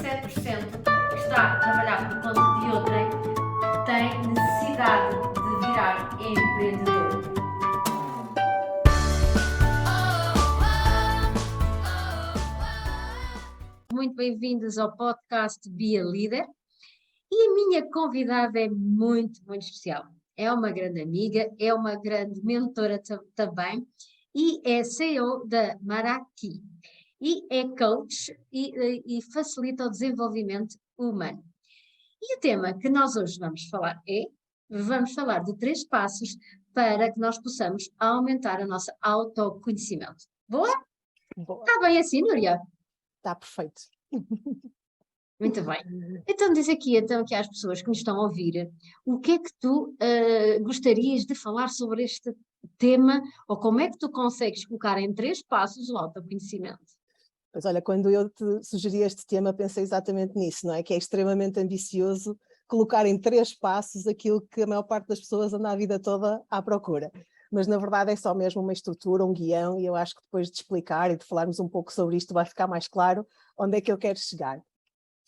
67% que está a trabalhar por conta de outrem tem necessidade de virar empreendedor. Muito bem-vindos ao podcast Be a Leader. E a minha convidada é muito especial. É uma grande amiga, é uma grande mentora também e é CEO da Maraki. E é coach e facilita o desenvolvimento humano. E o tema que nós hoje vamos falar de 3 passos para que nós possamos aumentar o nosso autoconhecimento. Boa? Boa. Está bem assim, Núria? Está perfeito. Muito bem. Então diz aqui às pessoas que nos estão a ouvir, o que é que tu gostarias de falar sobre este tema, ou como é que tu consegues colocar em 3 passos o autoconhecimento? Mas olha, quando eu te sugeri este tema, pensei exatamente nisso, não é? Que é extremamente ambicioso colocar em 3 passos aquilo que a maior parte das pessoas anda a vida toda à procura. Mas na verdade é só mesmo uma estrutura, um guião, e eu acho que depois de explicar e de falarmos um pouco sobre isto vai ficar mais claro onde é que eu quero chegar.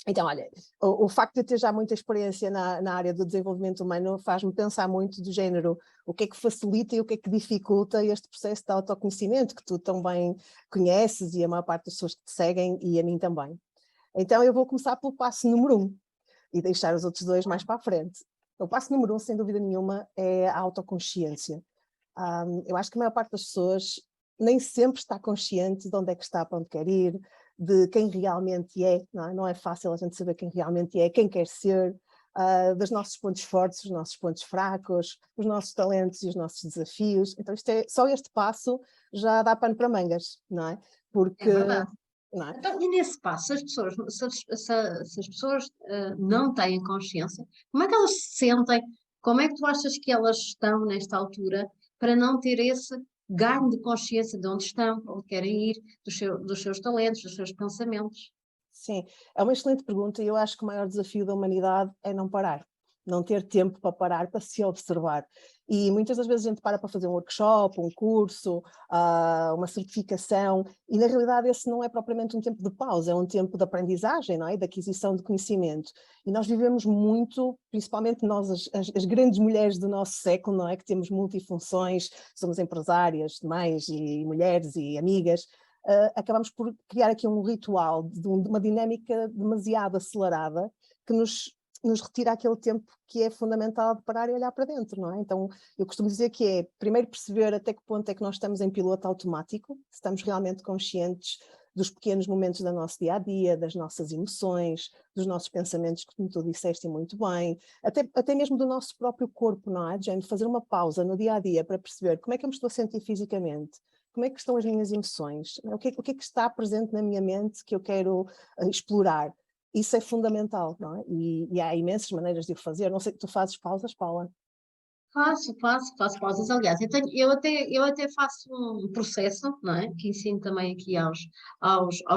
Então, olha, o facto de eu ter já muita experiência na área do desenvolvimento humano faz-me pensar muito do género o que é que facilita e o que é que dificulta este processo de autoconhecimento que tu tão bem conheces e a maior parte das pessoas que te seguem e a mim também. Então eu vou começar pelo passo número 1 e deixar os outros 2 mais para a frente. O passo número 1, sem dúvida nenhuma, é a autoconsciência. Eu acho que a maior parte das pessoas nem sempre está consciente de onde é que está, para onde quer ir, de quem realmente é, não é? Não é fácil a gente saber quem realmente é, quem quer ser, dos nossos pontos fortes, os nossos pontos fracos, os nossos talentos e os nossos desafios. Então só este passo já dá pano para mangas, não é? Porque, É verdade. não é? Então, e nesse passo, se as pessoas não têm consciência, como é que elas se sentem? Como é que tu achas que elas estão nesta altura para não ter esse ganho de consciência de onde estão, onde querem ir, dos seus talentos, dos seus pensamentos? Sim, é uma excelente pergunta e eu acho que o maior desafio da humanidade é não parar, não ter tempo para parar, para se observar. E muitas das vezes a gente para fazer um workshop, um curso, uma certificação, e na realidade esse não é propriamente um tempo de pausa, é um tempo de aprendizagem, não é? De aquisição de conhecimento. E nós vivemos muito, principalmente nós, as grandes mulheres do nosso século, não é? Que temos multifunções, somos empresárias, mães e mulheres e amigas, acabamos por criar aqui um ritual de uma dinâmica demasiado acelerada que nos retira aquele tempo que é fundamental de parar e olhar para dentro, não é? Então, eu costumo dizer que é, primeiro, perceber até que ponto é que nós estamos em piloto automático, se estamos realmente conscientes dos pequenos momentos do nosso dia-a-dia, das nossas emoções, dos nossos pensamentos, como tu disseste muito bem, até mesmo do nosso próprio corpo, não é? De gente fazer uma pausa no dia-a-dia para perceber como é que eu me estou a sentir fisicamente, como é que estão as minhas emoções, o que é que está presente na minha mente que eu quero explorar. Isso é fundamental, não é? E há imensas maneiras de o fazer. Não sei que tu fazes pausas, Paula? Faço pausas. Aliás, eu até faço um processo, não é? Que ensino também aqui aos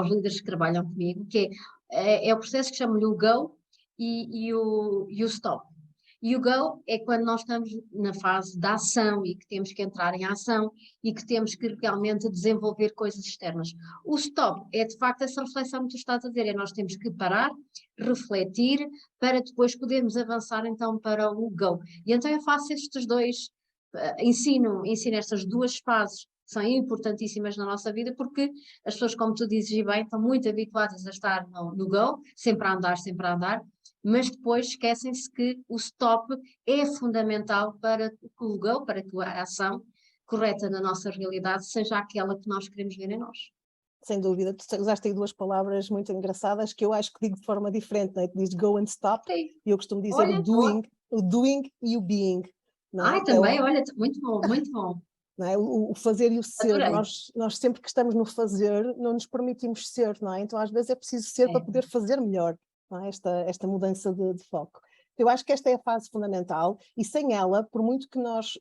líderes que trabalham comigo, que é o processo que chamo-lhe o Go e o Stop. E o Go é quando nós estamos na fase da ação e que temos que entrar em ação e que temos que realmente desenvolver coisas externas. O Stop é de facto essa reflexão que tu estás a dizer, é nós temos que parar, refletir, para depois podermos avançar então para o Go. E então eu faço estes dois, ensino estas 2 fases que são importantíssimas na nossa vida, porque as pessoas, como tu dizes e bem, estão muito habituadas a estar no Go, sempre a andar, mas depois esquecem-se que o stop é fundamental para que o Go, para que a ação correta na nossa realidade seja aquela que nós queremos ver em nós. Sem dúvida, tu usaste aí 2 palavras muito engraçadas que eu acho que digo de forma diferente, não é? Tu dizes go and stop, Sim. e eu costumo dizer Olha, boa. o doing e o being, não é? Ai, também, olha, muito bom, muito bom. Não é? O fazer e o ser, Adorei. nós sempre que estamos no fazer não nos permitimos ser, não é? Então às vezes é preciso ser para É. poder fazer melhor, não é? Esta mudança de foco. Eu acho que esta é a fase fundamental e sem ela, por muito que nós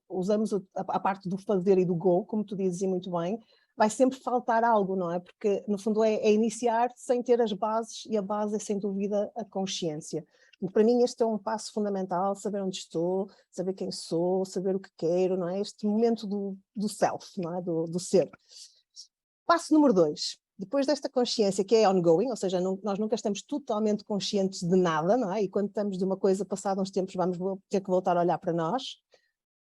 usamos a parte do fazer e do go, como tu dizes muito bem, vai sempre faltar algo, não é? Porque no fundo é iniciar sem ter as bases e a base é sem dúvida a consciência. E para mim este é um passo fundamental, saber onde estou, saber quem sou, saber o que quero, não é? Este momento do self, não é? Do ser. Passo número 2. Depois desta consciência que é ongoing, ou seja, nós nunca estamos totalmente conscientes de nada, não é? E quando estamos de uma coisa, passado uns tempos, vamos ter que voltar a olhar para nós.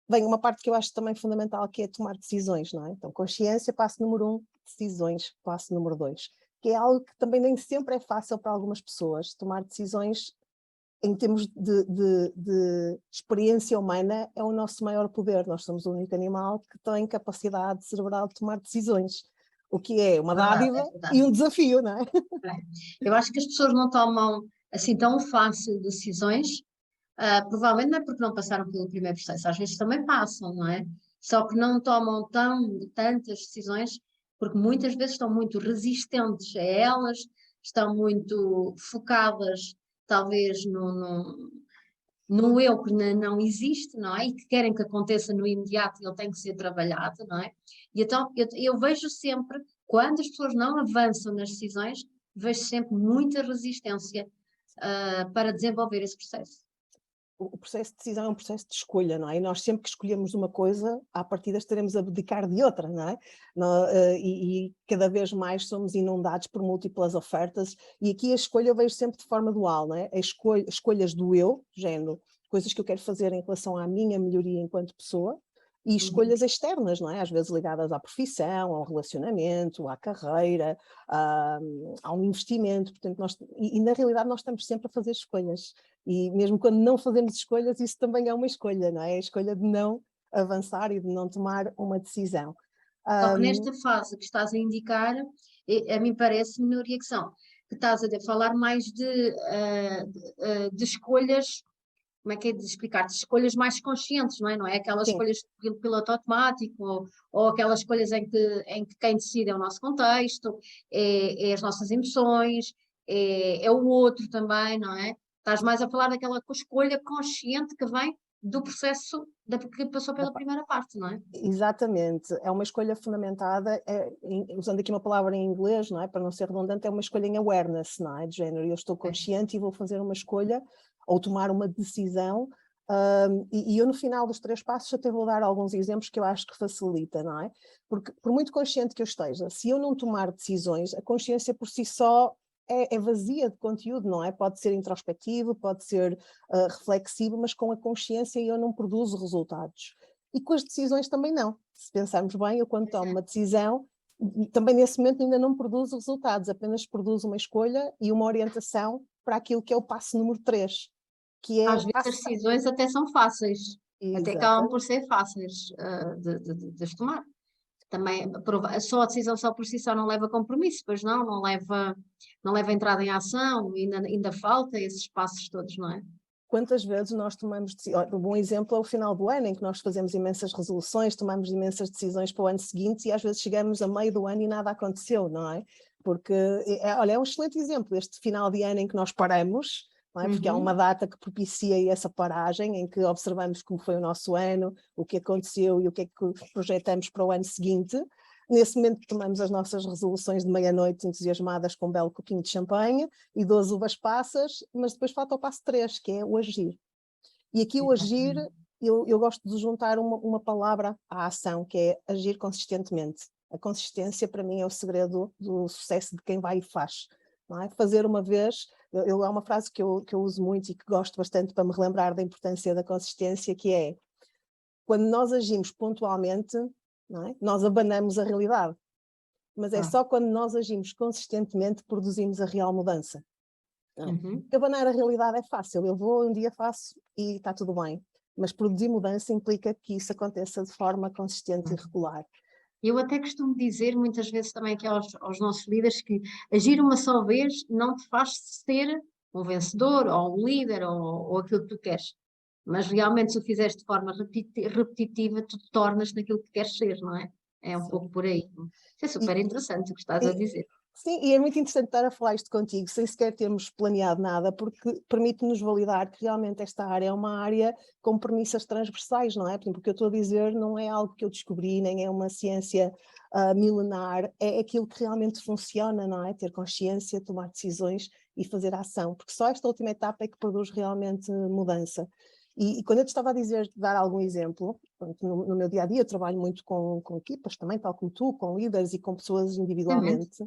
Vem uma parte que eu acho também fundamental, que é tomar decisões, não é? Então, consciência, passo número 1, decisões, passo número 2, que é algo que também nem sempre é fácil para algumas pessoas. Tomar decisões em termos de experiência humana é o nosso maior poder. Nós somos o único animal que tem capacidade cerebral de tomar decisões, o que é uma dádiva e um desafio, não é? Eu acho que as pessoas não tomam assim tão fácil decisões, provavelmente não é porque não passaram pelo primeiro processo, às vezes também passam, não é? Só que não tomam tantas decisões porque muitas vezes estão muito resistentes a elas, estão muito focadas talvez no eu que não existe, não é? E que querem que aconteça no imediato e ele tem que ser trabalhado, não é? E então eu vejo sempre, quando as pessoas não avançam nas decisões, vejo sempre muita resistência, para desenvolver esse processo. O processo de decisão é um processo de escolha, não é? E nós sempre que escolhemos uma coisa, à partida estaremos a abdicar de outra, não é? E cada vez mais somos inundados por múltiplas ofertas, e aqui a escolha eu vejo sempre de forma dual, não é? Escolhas do eu, género, coisas que eu quero fazer em relação à minha melhoria enquanto pessoa, e escolhas externas, não é? Às vezes ligadas à profissão, ao relacionamento, à carreira, ao investimento, portanto, e na realidade nós estamos sempre a fazer escolhas. E mesmo quando não fazemos escolhas, isso também é uma escolha, não é? A escolha de não avançar e de não tomar uma decisão. Só que nesta fase que estás a indicar, a mim parece-me, Núria, que estás a falar mais de escolhas, como é que é de explicar? De escolhas mais conscientes, não é? Não é aquelas Sim, escolhas pelo piloto automático, ou aquelas escolhas em que quem decide é o nosso contexto, é as nossas emoções, é o outro também, não é? Estás mais a falar daquela escolha consciente que vem do processo que passou da pela primeira parte, não é? exatamente, é uma escolha fundamentada, usando aqui uma palavra em inglês, não é? Para não ser redundante, é uma escolha em awareness, não é? De género, eu estou consciente e vou fazer uma escolha ou tomar uma decisão, e eu no final dos 3 passos até vou dar alguns exemplos que eu acho que facilita, não é? Porque por muito consciente que eu esteja, se eu não tomar decisões, a consciência por si só é vazia de conteúdo, não é? Pode ser introspectivo, pode ser reflexivo, mas com a consciência eu não produzo resultados. E com as decisões também não. Se pensarmos bem, eu quando tomo uma decisão, também nesse momento ainda não produzo resultados, apenas produzo uma escolha e uma orientação para aquilo que é o passo número 3, que Às é vezes as decisões até são fáceis, até acabam por exatamente. ser fáceis, de as tomar. Também só a decisão só por si só não leva compromisso, pois não leva entrada em ação, ainda falta esses passos todos, não é? Quantas vezes nós tomamos decisões? Um bom exemplo é o final do ano, em que nós fazemos imensas resoluções, tomamos imensas decisões para o ano seguinte e às vezes chegamos a meio do ano e nada aconteceu, não é? Porque, olha, é um excelente exemplo este final de ano em que nós paramos, não é? Porque há uma data que propicia essa paragem, em que observamos como foi o nosso ano, o que aconteceu e o que é que projetamos para o ano seguinte. Nesse momento tomamos as nossas resoluções de meia-noite entusiasmadas com um belo copinho de champanhe e 12 uvas passas, mas depois falta o passo 3, que é o agir. E aqui o agir, eu gosto de juntar uma palavra à ação, que é agir consistentemente. A consistência para mim é o segredo do sucesso de quem vai e faz. Não é? Fazer uma vez, há uma frase que eu uso muito e que gosto bastante para me relembrar da importância da consistência, que é, quando nós agimos pontualmente, não é? Nós abanamos a realidade, mas é só quando nós agimos consistentemente que produzimos a real mudança. Abanar a realidade é fácil, eu vou, um dia faço e está tudo bem, mas produzir mudança implica que isso aconteça de forma consistente e regular. Eu até costumo dizer muitas vezes também aqui aos nossos líderes que agir uma só vez não te faz ser um vencedor ou um líder ou aquilo que tu queres. Mas realmente, se o fizeres de forma repetitiva, tu te tornas naquilo que queres ser, não é? É um Sim. pouco por aí. Isso é E, super interessante o que estás a dizer. sim, e é muito interessante estar a falar isto contigo, sem sequer termos planeado nada, porque permite-nos validar que realmente esta área é uma área com premissas transversais, não é? Porque o que eu estou a dizer não é algo que eu descobri, nem é uma ciência milenar, é aquilo que realmente funciona, não é? Ter consciência, tomar decisões e fazer ação, porque só esta última etapa é que produz realmente mudança. E quando eu te estava a dizer, dar algum exemplo, no meu dia a dia eu trabalho muito com equipas também, tal como tu, com líderes e com pessoas Exatamente. individualmente.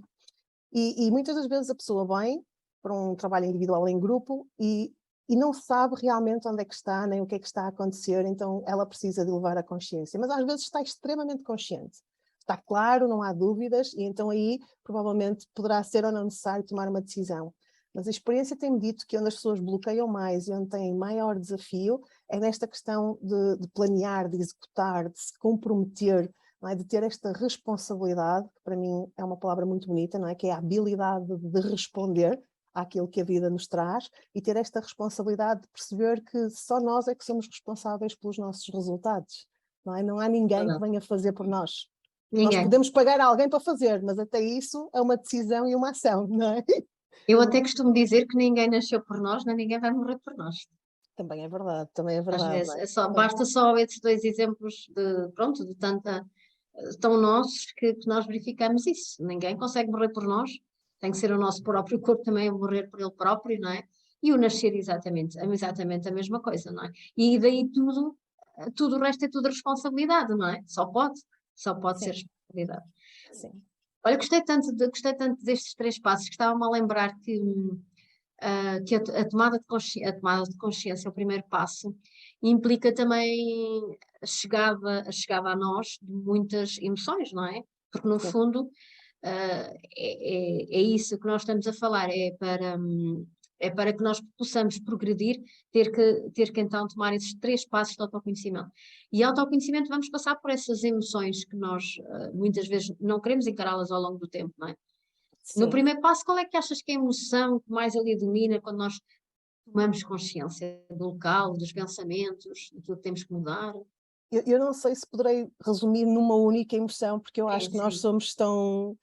E muitas das vezes a pessoa vem para um trabalho individual em grupo e não sabe realmente onde é que está, nem o que é que está a acontecer, então ela precisa de levar a consciência. Mas às vezes está extremamente consciente. Está claro, não há dúvidas, e então aí provavelmente poderá ser ou não necessário tomar uma decisão. Mas a experiência tem-me dito que onde as pessoas bloqueiam mais e onde têm maior desafio é nesta questão de planear, de executar, de se comprometer, não é? De ter esta responsabilidade, que para mim é uma palavra muito bonita, não é? Que é a habilidade de responder àquilo que a vida nos traz e ter esta responsabilidade de perceber que só nós é que somos responsáveis pelos nossos resultados. Não é? Não há ninguém que venha fazer por nós. Nós Ninguém. podemos pagar alguém para fazer, mas até isso é uma decisão e uma ação, não é? Eu até costumo dizer que ninguém nasceu por nós, nem ninguém vai morrer por nós. Também é Às verdade, não vezes, é? basta só esses dois exemplos de, pronto, de tanta, tão nossos que nós verificamos isso. Ninguém consegue morrer por nós, tem que ser o nosso próprio corpo também a morrer por ele próprio, não é? E o nascer exatamente a mesma coisa, não é? E daí tudo o resto é tudo responsabilidade, não é? Só pode ser Sim, responsabilidade. sim. Olha, gostei tanto destes três passos, que estava-me a lembrar que a tomada de consciência, o primeiro passo, implica também a chegada a nós de muitas emoções, não é? Porque no Sim. fundo, é isso que nós estamos a falar, é para que nós possamos progredir, ter que então tomar esses três passos de autoconhecimento. E autoconhecimento vamos passar por essas emoções que nós muitas vezes não queremos encará-las ao longo do tempo, não é? No Sim. primeiro passo, qual é que achas que é a emoção que mais ali domina quando nós tomamos consciência do local, dos pensamentos, daquilo que temos que mudar? Eu não sei se poderei resumir numa única emoção, porque eu acho Sim, que nós sim, somos tão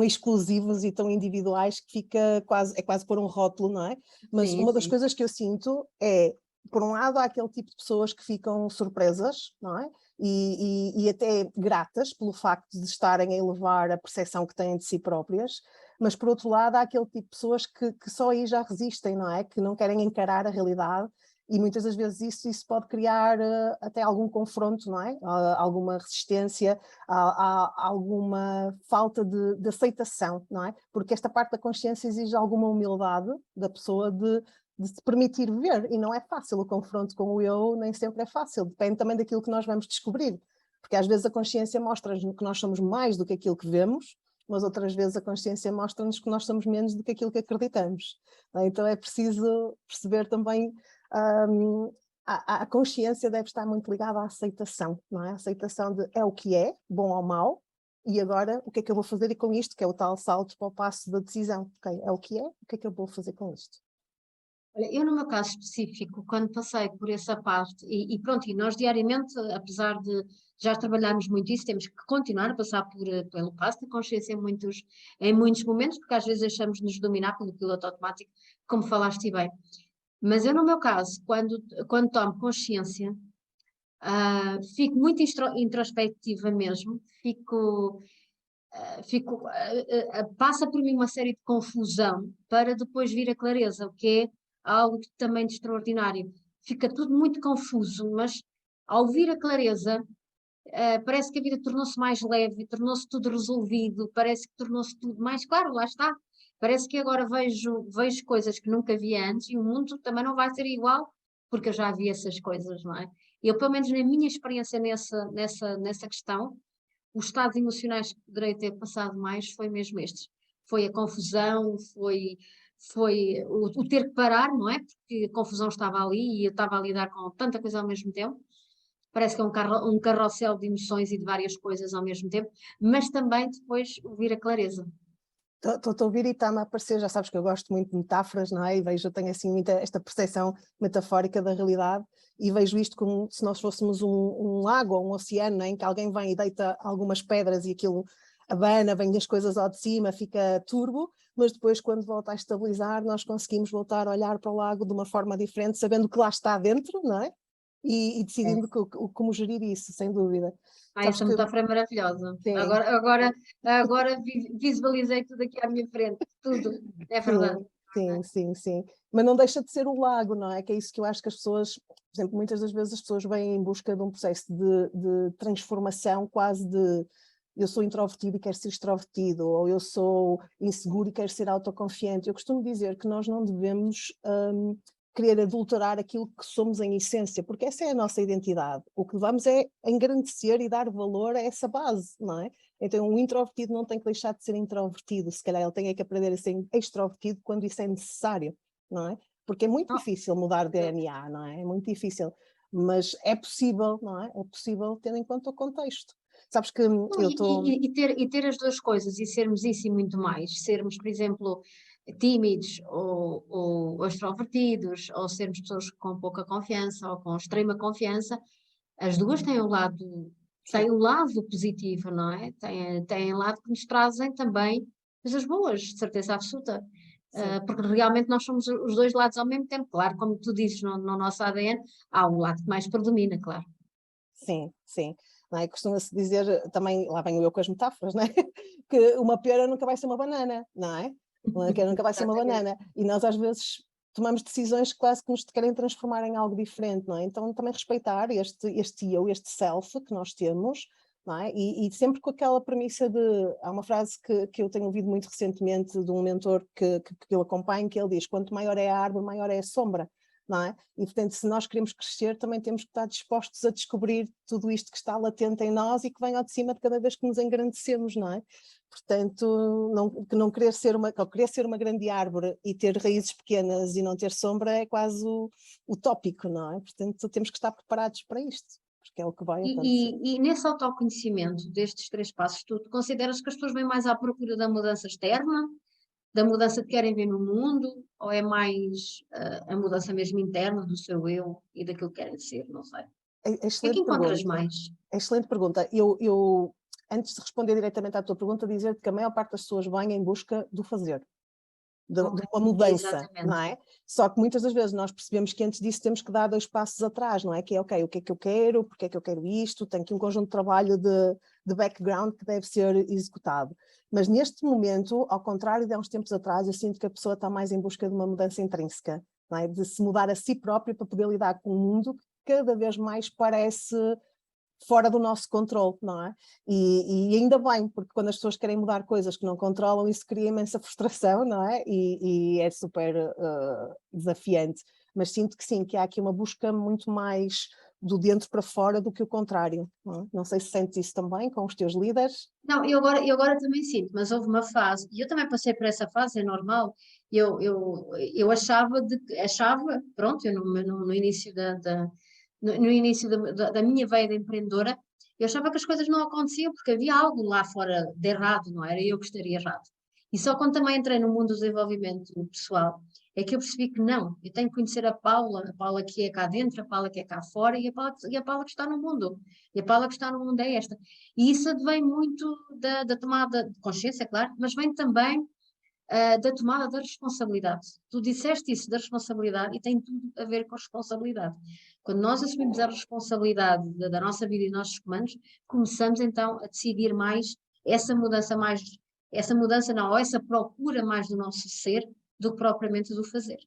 exclusivos e tão individuais que é quase por um rótulo, não é? Mas sim, uma das sim. coisas que eu sinto é, por um lado, há aquele tipo de pessoas que ficam surpresas, não é? E até gratas pelo facto de estarem a elevar a percepção que têm de si próprias, mas por outro lado, há aquele tipo de pessoas que só aí já resistem, não é? Que não querem encarar a realidade e muitas das vezes isso pode criar até algum confronto, não é? Alguma resistência, alguma falta de aceitação, não é? Porque esta parte da consciência exige alguma humildade da pessoa de se permitir ver, e não é fácil, o confronto com o eu nem sempre é fácil, depende também daquilo que nós vamos descobrir, porque às vezes a consciência mostra-nos que nós somos mais do que aquilo que vemos, mas outras vezes a consciência mostra-nos que nós somos menos do que aquilo que acreditamos. Então é preciso perceber também a consciência deve estar muito ligada à aceitação, não é? A aceitação de é o que é, bom ou mau, e agora o que é que eu vou fazer com isto, que é o tal salto para o passo da decisão. Ok, é o que é, o que é que eu vou fazer com isto? Olha, eu no meu caso específico, quando passei por essa parte, e pronto, e nós diariamente, apesar de já trabalharmos muito isso, temos que continuar a passar pelo passo da consciência em muitos momentos, porque às vezes deixamos-nos dominar pelo piloto automático, como falaste bem. Mas eu, no meu caso, quando tomo consciência, fico muito introspectiva mesmo, passa por mim uma série de confusão para depois vir a clareza, o que é algo também de extraordinário. Fica tudo muito confuso, mas ao vir a clareza, parece que a vida tornou-se mais leve, tornou-se tudo resolvido, parece que tornou-se tudo mais claro, lá está. Parece que agora vejo coisas que nunca vi antes e o mundo também não vai ser igual, porque eu já vi essas coisas, não é? Eu, pelo menos na minha experiência nessa questão, os estados emocionais que poderei ter passado mais foi mesmo estes. Foi a confusão, foi o ter que parar, não é? Porque a confusão estava ali e eu estava a lidar com tanta coisa ao mesmo tempo. Parece que é um carrossel de emoções e de várias coisas ao mesmo tempo, mas também depois ouvir a clareza. Estou a ouvir e está-me a aparecer, já sabes que eu gosto muito de metáforas, não é? E vejo, eu tenho assim muita esta percepção metafórica da realidade e vejo isto como se nós fôssemos um lago ou um oceano, não é? Em que alguém vem e deita algumas pedras e aquilo abana, vem as coisas ao de cima, fica turbo, mas depois quando volta a estabilizar nós conseguimos voltar a olhar para o lago de uma forma diferente, sabendo que lá está dentro, não é? E É. decidindo como gerir isso, sem dúvida. Sabes Essa que, metáfora é maravilhosa. sim, Agora visualizei tudo aqui à minha frente, tudo. É verdade. sim, sim, sim, sim. Mas não deixa de ser o lago, não é? Que é isso que eu acho que as pessoas, por exemplo, muitas das vezes as pessoas vêm em busca de um processo de transformação quase eu sou introvertido e quero ser extrovertido, ou eu sou inseguro e quero ser autoconfiante. Eu costumo dizer que nós não devemos querer adulterar aquilo que somos em essência, porque essa é a nossa identidade. O que vamos é engrandecer e dar valor a essa base, não é? Então um introvertido não tem que deixar de ser introvertido, se calhar ele tem que aprender a ser extrovertido quando isso é necessário, não é? Porque é muito difícil mudar DNA, não é? É muito difícil, mas é possível, não é? É possível tendo em conta o contexto. Sabes que eu estou... E ter as duas coisas, e sermos isso e muito mais. Sermos, por exemplo, tímidos ou extrovertidos, ou sermos pessoas com pouca confiança ou com extrema confiança, as duas têm o lado positivo, não é? Têm o lado que nos trazem também coisas boas, de certeza absoluta. Porque realmente nós somos os dois lados ao mesmo tempo. Claro, como tu dizes, no nosso ADN, há um lado que mais predomina, claro. Sim, sim. Não é? Costuma-se dizer, também, lá venho eu com as metáforas, não é? Que uma pera nunca vai ser uma banana, não é? Uma pera nunca vai ser uma banana. E nós às vezes tomamos decisões que quase que nos querem transformar em algo diferente, não é? Então também respeitar este eu, este self que nós temos, não é? E sempre com aquela premissa de... Há uma frase que eu tenho ouvido muito recentemente de um mentor que eu acompanho, que ele diz: quanto maior é a árvore, maior é a sombra. Não é? E portanto, se nós queremos crescer, também temos que estar dispostos a descobrir tudo isto que está latente em nós e que vem ao de cima de cada vez que nos engrandecemos, não é? Portanto, não querer ser uma grande árvore e ter raízes pequenas e não ter sombra é quase utópico, não é? Portanto, temos que estar preparados para isto, porque é o que vai acontecer. E nesse autoconhecimento destes 3 passos, tu consideras que as pessoas vêm mais à procura da mudança externa, da mudança que querem ver no mundo, ou é mais a mudança mesmo interna do seu eu e daquilo que querem ser? Não sei. O que é que Excelente encontras pergunta. mais? Excelente pergunta. Eu, antes de responder diretamente à tua pergunta, dizer que a maior parte das pessoas vem em busca do fazer, de uma mudança, não Exatamente. é? Só que muitas das vezes nós percebemos que antes disso temos que dar 2 passos atrás, não é? Que é, ok, o que é que eu quero, porque é que eu quero isto, tem aqui um conjunto de trabalho de background que deve ser executado. Mas neste momento, ao contrário de há uns tempos atrás, eu sinto que a pessoa está mais em busca de uma mudança intrínseca, não é? De se mudar a si própria para poder lidar com um mundo que cada vez mais parece fora do nosso controle, não é? E ainda bem, porque quando as pessoas querem mudar coisas que não controlam, isso cria imensa frustração, não é? E é super desafiante. Mas sinto que sim, que há aqui uma busca muito mais do dentro para fora do que o contrário. Não é? Não sei se sentes isso também com os teus líderes. Não, eu agora também sinto, mas houve uma fase, e eu também passei por essa fase, é normal. Eu achava, pronto, eu no início no início da minha veia empreendedora, eu achava que as coisas não aconteciam porque havia algo lá fora de errado, não era eu que estaria errado. E só quando também entrei no mundo do desenvolvimento pessoal, é que eu percebi que não, eu tenho que conhecer a Paula que é cá dentro, a Paula que é cá fora e a Paula que está no mundo. E a Paula que está no mundo é esta. E isso advém muito da tomada de consciência, claro, mas vem também da tomada da responsabilidade. Tu disseste isso da responsabilidade e tem tudo a ver com a responsabilidade. Quando nós assumimos a responsabilidade da nossa vida e dos nossos comandos, começamos então a decidir mais, essa mudança não, ou essa procura mais do nosso ser do que propriamente do fazer.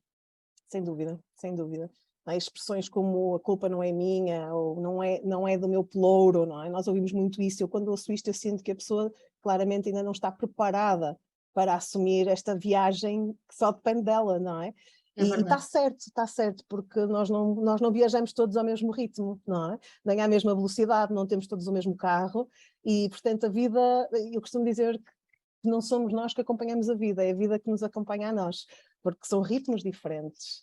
Sem dúvida, sem dúvida. Não é? Expressões como a culpa não é minha, ou não é do meu pelouro, não é? Nós ouvimos muito isso. Eu quando ouço isto, eu sinto que a pessoa claramente ainda não está preparada para assumir esta viagem que só depende dela, não é? É E verdade. está certo, porque nós não viajamos todos ao mesmo ritmo, não é? Nem à mesma velocidade, não temos todos o mesmo carro, e portanto a vida, eu costumo dizer que não somos nós que acompanhamos a vida, é a vida que nos acompanha a nós, porque são ritmos diferentes,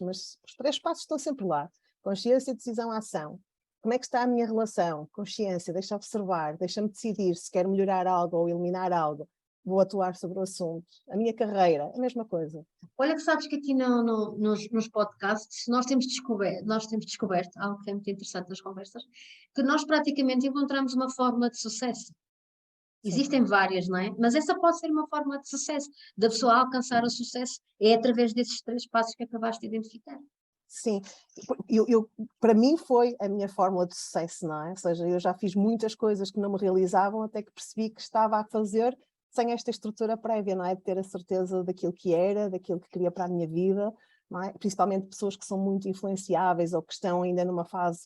mas os 3 passos estão sempre lá: consciência, decisão, ação. Como é que está a minha relação? Consciência, deixa observar, deixa-me decidir se quero melhorar algo ou eliminar algo, vou atuar sobre o assunto. A minha carreira, a mesma coisa. Olha que sabes que aqui nos podcasts nós temos descoberto algo que é muito interessante nas conversas, que nós praticamente encontramos uma fórmula de sucesso. Sim. Existem várias, não é? Mas essa pode ser uma forma de sucesso, da pessoa alcançar o sucesso, é através desses 3 passos que acabaste de identificar. Sim, para mim foi a minha fórmula de sucesso, não é? Ou seja, eu já fiz muitas coisas que não me realizavam até que percebi que estava a fazer sem esta estrutura prévia, não é? De ter a certeza daquilo que era, daquilo que queria para a minha vida, não é? Principalmente pessoas que são muito influenciáveis ou que estão ainda numa fase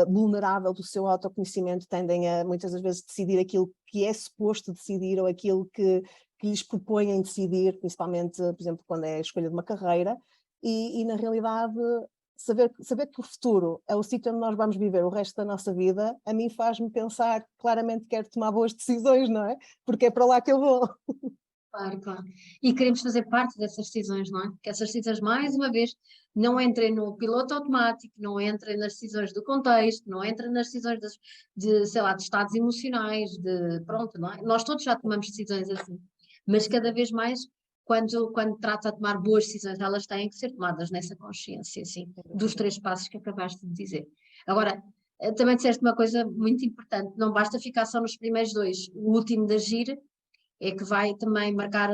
vulnerável do seu autoconhecimento tendem a muitas das vezes decidir aquilo que é suposto decidir ou aquilo que lhes propõem decidir, principalmente, por exemplo, quando é a escolha de uma carreira, e na realidade saber que o futuro é o sítio onde nós vamos viver o resto da nossa vida, a mim faz-me pensar claramente que quero tomar boas decisões, não é? Porque é para lá que eu vou. Claro, claro. E queremos fazer parte dessas decisões, não é? Que essas decisões, mais uma vez, não entrem no piloto automático, não entrem nas decisões do contexto, não entrem nas decisões sei lá, de estados emocionais, pronto, não é? Nós todos já tomamos decisões assim, mas cada vez mais, quando trata de tomar boas decisões, elas têm que ser tomadas nessa consciência, assim, dos 3 passos que acabaste de dizer. Agora, também disseste uma coisa muito importante, não basta ficar só nos primeiros 2, o último de agir é que vai também marcar,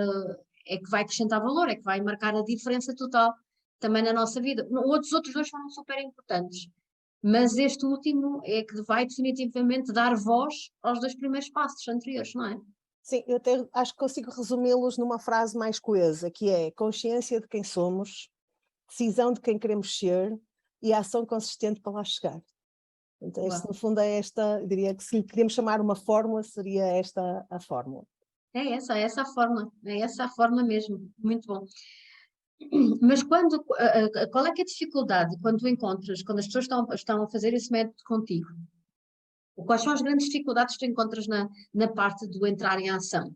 é que vai acrescentar valor, é que vai marcar a diferença total também na nossa vida. Os outros 2 foram super importantes, mas este último é que vai definitivamente dar voz aos 2 primeiros passos anteriores, não é? Sim, eu até acho que consigo resumi-los numa frase mais coesa, que é consciência de quem somos, decisão de quem queremos ser e ação consistente para lá chegar. Então, no fundo é esta, eu diria que se lhe queríamos chamar uma fórmula, seria esta a fórmula. É essa a forma, é essa a forma mesmo, muito bom. Mas qual é que é a dificuldade quando tu encontras, quando as pessoas estão a fazer esse método contigo? Quais são as grandes dificuldades que tu encontras na parte do entrar em ação?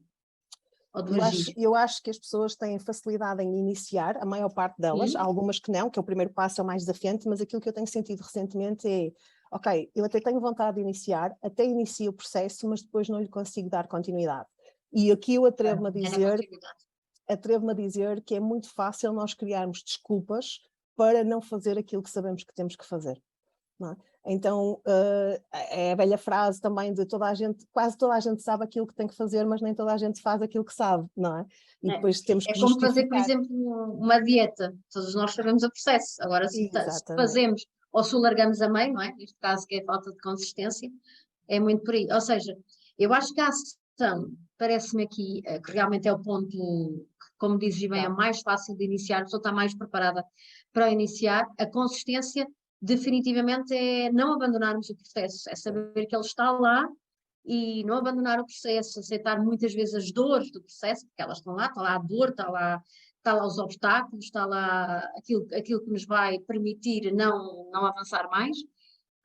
Ou do agir? Eu acho que as pessoas têm facilidade em iniciar, a maior parte delas, há algumas que não, que é o primeiro passo é o mais desafiante, mas aquilo que eu tenho sentido recentemente é, ok, eu até tenho vontade de iniciar, até inicio o processo, mas depois não lhe consigo dar continuidade. E aqui eu atrevo-me a dizer que é muito fácil nós criarmos desculpas para não fazer aquilo que sabemos que temos que fazer. Não é? Então, é a velha frase também de quase toda a gente sabe aquilo que tem que fazer, mas nem toda a gente faz aquilo que sabe, não é? E depois temos que como justificar. fazer, por exemplo, uma dieta. Todos nós sabemos o processo. Agora, se fazemos ou se o largamos a meio, não é? Neste caso, que é a falta de consistência, é muito por aí. Ou seja, eu acho que a ação, parece-me aqui, que realmente é o ponto, que, como dizes bem, é mais fácil de iniciar, a pessoa está mais preparada para iniciar. A consistência definitivamente é não abandonarmos o processo, é saber que ele está lá e não abandonar o processo, aceitar muitas vezes as dores do processo, porque elas estão lá, está lá a dor, está lá os obstáculos, está lá aquilo que nos vai permitir não avançar mais,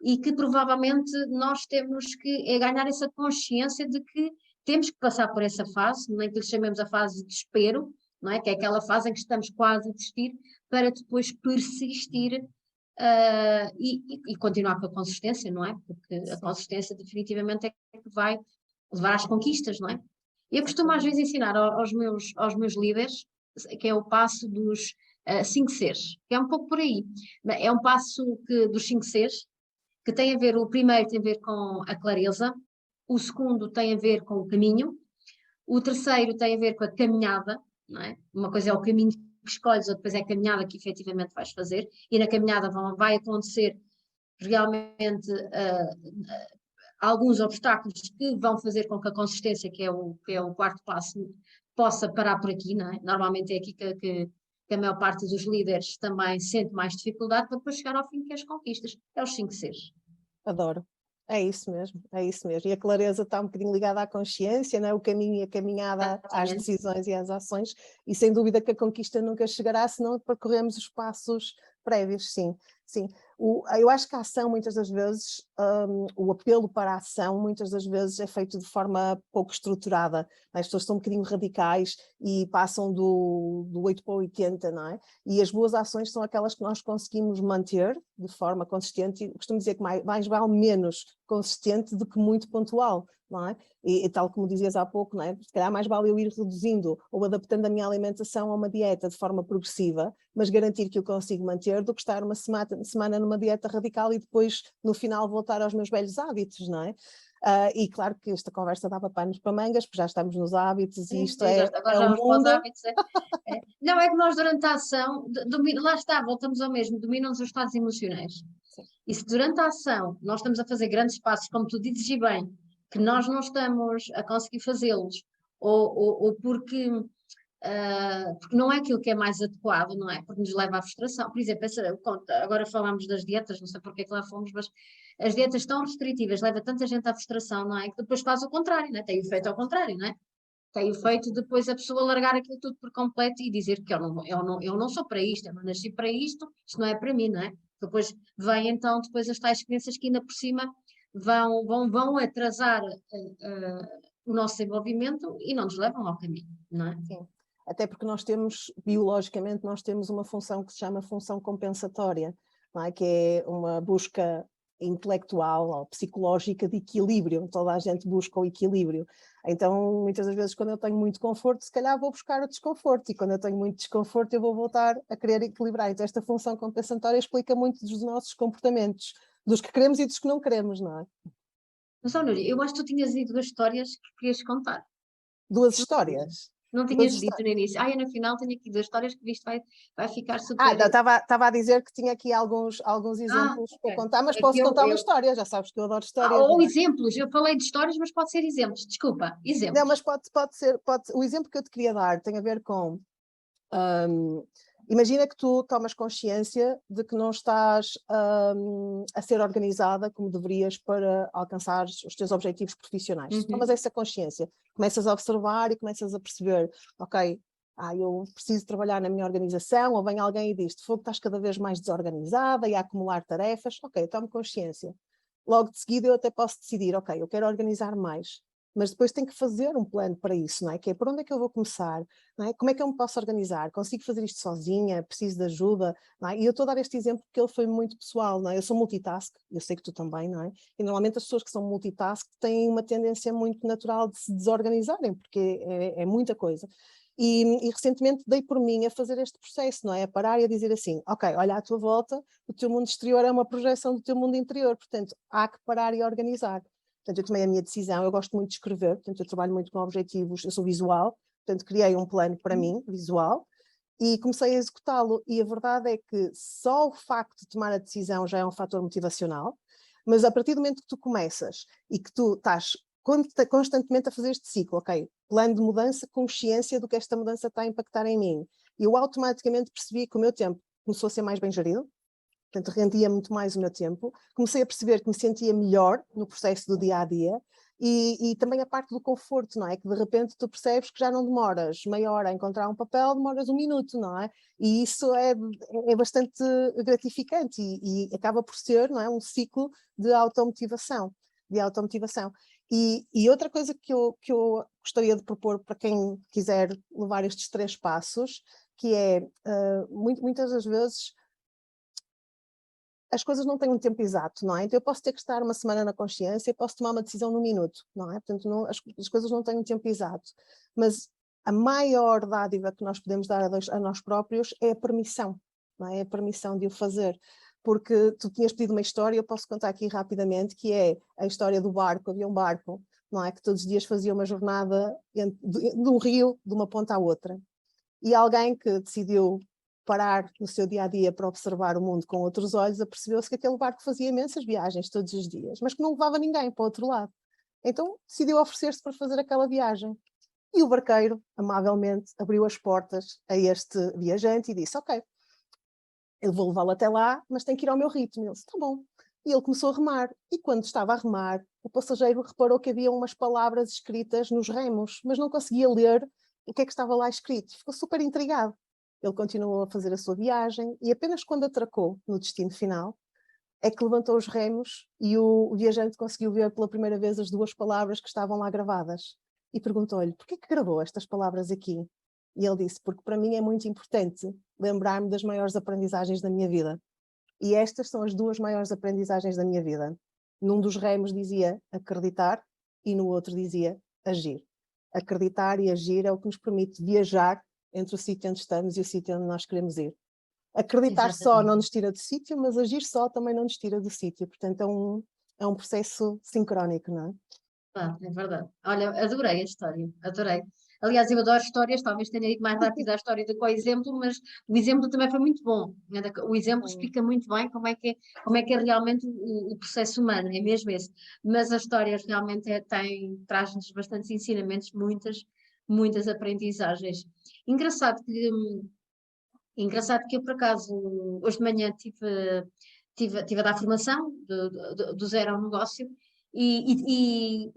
e que provavelmente nós temos que ganhar essa consciência de que temos que passar por essa fase, nem que lhe chamemos a fase de desespero, não é? Que é aquela fase em que estamos quase a desistir, para depois persistir e continuar com a consistência, não é? Porque a consistência definitivamente é que vai levar às conquistas, não é? Eu costumo às vezes ensinar aos meus líderes, que é o passo dos 5 Cs, que é um pouco por aí. É um passo dos 5 Cs, que tem a ver, o primeiro tem a ver com a clareza, o segundo tem a ver com o caminho, o terceiro tem a ver com a caminhada, não é? Uma coisa é o caminho que escolhes, outra coisa é a caminhada que efetivamente vais fazer, e na caminhada vai acontecer realmente alguns obstáculos que vão fazer com que a consistência, que é o quarto passo, possa parar por aqui, não é? Normalmente é aqui que a maior parte dos líderes também sente mais dificuldade para depois chegar ao fim, que é as conquistas. É os 5 Cs. Adoro. É isso mesmo, é isso mesmo. E a clareza está um bocadinho ligada à consciência, não é? O caminho e a caminhada às decisões e às ações, e sem dúvida que a conquista nunca chegará se não percorremos os passos prévios, sim. Sim. Eu acho que a ação, muitas das vezes, o apelo para a ação, muitas das vezes é feito de forma pouco estruturada. As pessoas são um bocadinho radicais e passam do 8 para o 80, não é? E as boas ações são aquelas que nós conseguimos manter de forma consistente, e costumo dizer que mais vale menos consistente do que muito pontual, não é? E tal como dizias há pouco, não é? Se calhar mais vale eu ir reduzindo ou adaptando a minha alimentação a uma dieta de forma progressiva, mas garantir que eu consigo manter, do que estar uma semana numa dieta radical e depois no final voltar aos meus velhos hábitos, não é? E claro que esta conversa dava panos para mangas, porque já estamos nos hábitos e isto agora já o vamos para os mundo. hábitos. Não, é que nós durante a ação, lá está, voltamos ao mesmo, dominam-nos os estados emocionais. Sim. E se durante a ação nós estamos a fazer grandes passos, como tu dizes e bem, que nós não estamos a conseguir fazê-los, ou porque porque não é aquilo que é mais adequado, não é? Porque nos leva à frustração. Por exemplo, agora falamos das dietas, não sei porque é que lá fomos, mas as dietas tão restritivas levam tanta gente à frustração, não é? Que depois faz o contrário, não é? Tem o efeito ao contrário, não é? Tem o feito depois a pessoa largar aquilo tudo por completo e dizer que eu não sou para isto, eu não nasci para isto não é para mim, não é? Depois vem então depois as tais crenças que ainda por cima vão atrasar o nosso desenvolvimento e não nos levam ao caminho, não é? Sim. Até porque nós temos, biologicamente, nós temos uma função que se chama função compensatória, não é? Que é uma busca intelectual ou psicológica de equilíbrio. Toda a gente busca o equilíbrio. Então, muitas das vezes, quando eu tenho muito conforto, se calhar vou buscar o desconforto. E quando eu tenho muito desconforto, eu vou voltar a querer equilibrar. Então, esta função compensatória explica muito dos nossos comportamentos, dos que queremos e dos que não queremos, não é? Mas, olha, eu acho que tu tinhas dito duas histórias que querias contar. Duas histórias. Não Duas tinhas dito no início. Ah, e no final tenho aqui duas histórias que visto vai ficar super. Não, estava a dizer que tinha aqui alguns exemplos para Ok. contar, mas É que posso contar uma história, já sabes que eu adoro histórias, ou não é? exemplos, eu falei de histórias, mas pode ser exemplos. Desculpa, Não, exemplos. mas pode ser, o exemplo que eu te queria dar tem a ver com, imagina que tu tomas consciência de que não estás a ser organizada como deverias para alcançar os teus objetivos profissionais. Tomas essa consciência, começas a observar e começas a perceber, ok, eu preciso trabalhar na minha organização, ou vem alguém e diz-te, fogo, estás cada vez mais desorganizada e a acumular tarefas, ok, tomo consciência. Logo de seguida eu até posso decidir, ok, eu quero organizar mais, mas depois tenho que fazer um plano para isso, não é? Que é por onde é que eu vou começar, não é? Como é que eu me posso organizar? Consigo fazer isto sozinha? Preciso de ajuda? Não é? E eu estou a dar este exemplo porque ele foi muito pessoal, não é? Eu sou multitask, eu sei que tu também, não é? E normalmente as pessoas que são multitask têm uma tendência muito natural de se desorganizarem, porque é muita coisa. E recentemente dei por mim a fazer este processo, não é? A parar e a dizer assim, ok, olha à tua volta, o teu mundo exterior é uma projeção do teu mundo interior, portanto há que parar e organizar. Portanto, eu tomei a minha decisão, eu gosto muito de escrever, portanto eu trabalho muito com objetivos, eu sou visual, portanto criei um plano para mim, visual, e comecei a executá-lo. E a verdade é que só o facto de tomar a decisão já é um fator motivacional, mas a partir do momento que tu começas e que tu estás constantemente a fazer este ciclo, ok, plano de mudança, consciência do que esta mudança está a impactar em mim, eu automaticamente percebi que o meu tempo começou a ser mais bem gerido, portanto rendia muito mais o meu tempo, comecei a perceber que me sentia melhor no processo do dia-a-dia, e também a parte do conforto, não é? Que de repente tu percebes que já não demoras meia hora a encontrar um papel, demoras um minuto, não é? E isso é bastante gratificante e acaba por ser, não é? Um ciclo de automotivação, E outra coisa que eu gostaria de propor para quem quiser levar estes 3 passos, que é, muitas das vezes, as coisas não têm um tempo exato, não é? Então eu posso ter que estar uma semana na consciência e posso tomar uma decisão num minuto, não é? Portanto, as coisas não têm um tempo exato. Mas a maior dádiva que nós podemos dar a nós próprios é a permissão, não é? É a permissão de o fazer. Porque tu tinhas pedido uma história, eu posso contar aqui rapidamente, que é a história do barco. Havia um barco, não é? Que todos os dias fazia uma jornada de um rio, de uma ponta à outra. E alguém que decidiu parar no seu dia-a-dia para observar o mundo com outros olhos, apercebeu-se que aquele barco fazia imensas viagens todos os dias, mas que não levava ninguém para o outro lado. Então decidiu oferecer-se para fazer aquela viagem. E o barqueiro, amavelmente, abriu as portas a este viajante e disse, ok, eu vou levá-lo até lá, mas tem que ir ao meu ritmo. Ele disse, tá bom. E ele começou a remar. E quando estava a remar, o passageiro reparou que havia umas palavras escritas nos remos, mas não conseguia ler o que é que estava lá escrito. Ficou super intrigado. Ele continuou a fazer a sua viagem e apenas quando atracou no destino final é que levantou os remos e o viajante conseguiu ver pela primeira vez as 2 palavras que estavam lá gravadas. E perguntou-lhe, porquê que gravou estas palavras aqui? E ele disse, porque para mim é muito importante lembrar-me das maiores aprendizagens da minha vida. E estas são as 2 maiores aprendizagens da minha vida. Num dos remos dizia acreditar e no outro dizia agir. Acreditar e agir é o que nos permite viajar entre o sítio onde estamos e o sítio onde nós queremos ir. Acreditar só não nos tira do sítio, mas agir só também não nos tira do sítio. Portanto, é um processo sincrónico, não é? É verdade. Olha, adorei a história, adorei. Aliás, eu adoro histórias, talvez tenha ido mais rápido a história do que o exemplo, mas o exemplo também foi muito bom. O exemplo explica muito bem como é que é realmente o processo humano, é mesmo esse. Mas a história realmente traz-nos bastantes ensinamentos, muitas aprendizagens. Engraçado que eu, por acaso, hoje de manhã tive a dar formação do zero ao negócio e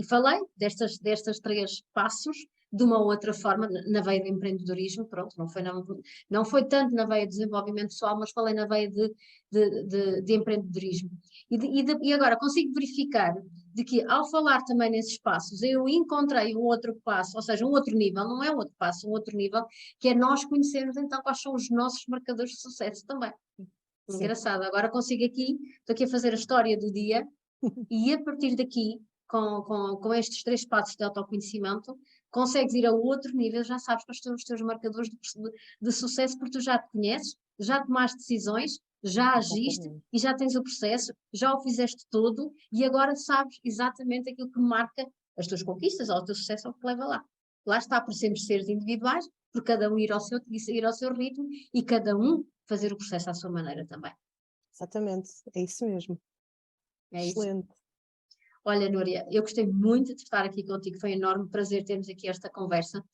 falei destas três passos de uma outra forma, na veia do empreendedorismo, pronto, não foi tanto na veia de desenvolvimento pessoal, mas falei na veia de empreendedorismo. E agora consigo verificar de que ao falar também nesses passos, eu encontrei um outro passo, ou seja, um outro nível, não é um outro passo, um outro nível, que é nós conhecermos então quais são os nossos marcadores de sucesso também. Sim. Engraçado, agora consigo estou aqui a fazer a história do dia e a partir daqui, com estes 3 passos de autoconhecimento, consegues ir a outro nível, já sabes quais são os teus marcadores de sucesso, porque tu já te conheces, já tomaste decisões, já agiste e já tens o processo, já o fizeste todo e agora sabes exatamente aquilo que marca as tuas conquistas ou o teu sucesso ou o que leva lá. Lá está, por sermos seres individuais, por cada um ir ao seu ritmo e cada um fazer o processo à sua maneira também. Exatamente, é isso mesmo. É isso. Excelente. Olha, Núria, eu gostei muito de estar aqui contigo, foi um enorme prazer termos aqui esta conversa.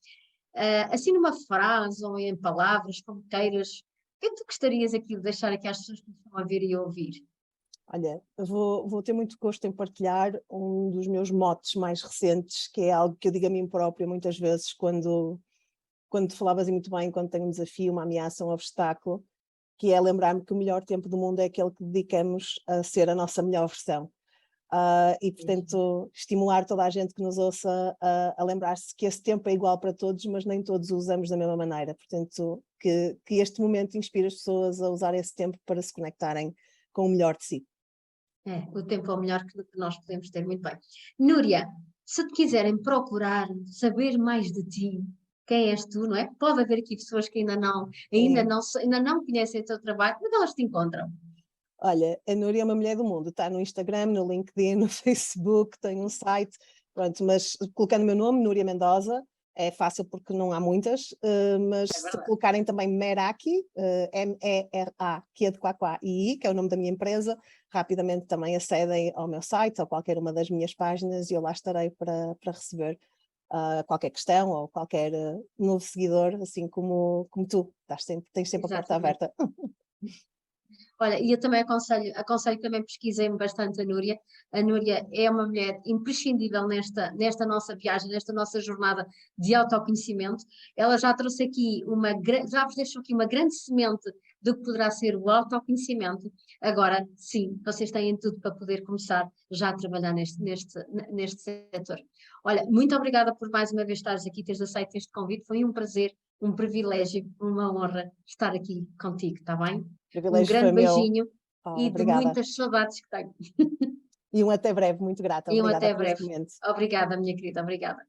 Assim numa frase ou em palavras, como queiras, o que é que tu gostarias aqui de deixar aqui às pessoas que estão a ver e a ouvir? Olha, vou ter muito gosto em partilhar um dos meus motes mais recentes, que é algo que eu digo a mim própria muitas vezes quando tu falavas muito bem, quando tenho um desafio, uma ameaça, um obstáculo, que é lembrar-me que o melhor tempo do mundo é aquele que dedicamos a ser a nossa melhor versão. E, portanto, estimular toda a gente que nos ouça a lembrar-se que esse tempo é igual para todos, mas nem todos o usamos da mesma maneira. Portanto, que este momento inspire as pessoas a usar esse tempo para se conectarem com o melhor de si. O tempo é o melhor que nós podemos ter, muito bem. Núria, se te quiserem procurar, saber mais de ti, quem és tu, não é? Pode haver aqui pessoas que ainda não conhecem o teu trabalho, mas elas te encontram. Olha, a Núria é uma mulher do mundo, está no Instagram, no LinkedIn, no Facebook, tem um site, pronto, mas colocando o meu nome, Núria Mendoza, é fácil porque não há muitas, mas se colocarem também Meraki, M-E-R-A, que é de Quaquá-I, que é o nome da minha empresa, rapidamente também acedem ao meu site ou qualquer uma das minhas páginas e eu lá estarei para receber qualquer questão ou qualquer novo seguidor, assim como tu, tens sempre a porta aberta. Olha, e eu também aconselho também pesquisem bastante a Núria. A Núria é uma mulher imprescindível nesta nossa viagem, nesta nossa jornada de autoconhecimento. Ela já trouxe aqui já vos deixou aqui uma grande semente do que poderá ser o autoconhecimento. Agora, sim, vocês têm tudo para poder começar já a trabalhar neste setor. Olha, muito obrigada por mais uma vez estares aqui, teres aceito este convite. Foi um prazer, um privilégio, uma honra estar aqui contigo, está bem? Um grande beijinho e de muitas saudades que tenho. E um até breve, muito grata. E um Obrigada até por este breve. momento. Obrigada, minha querida, obrigada.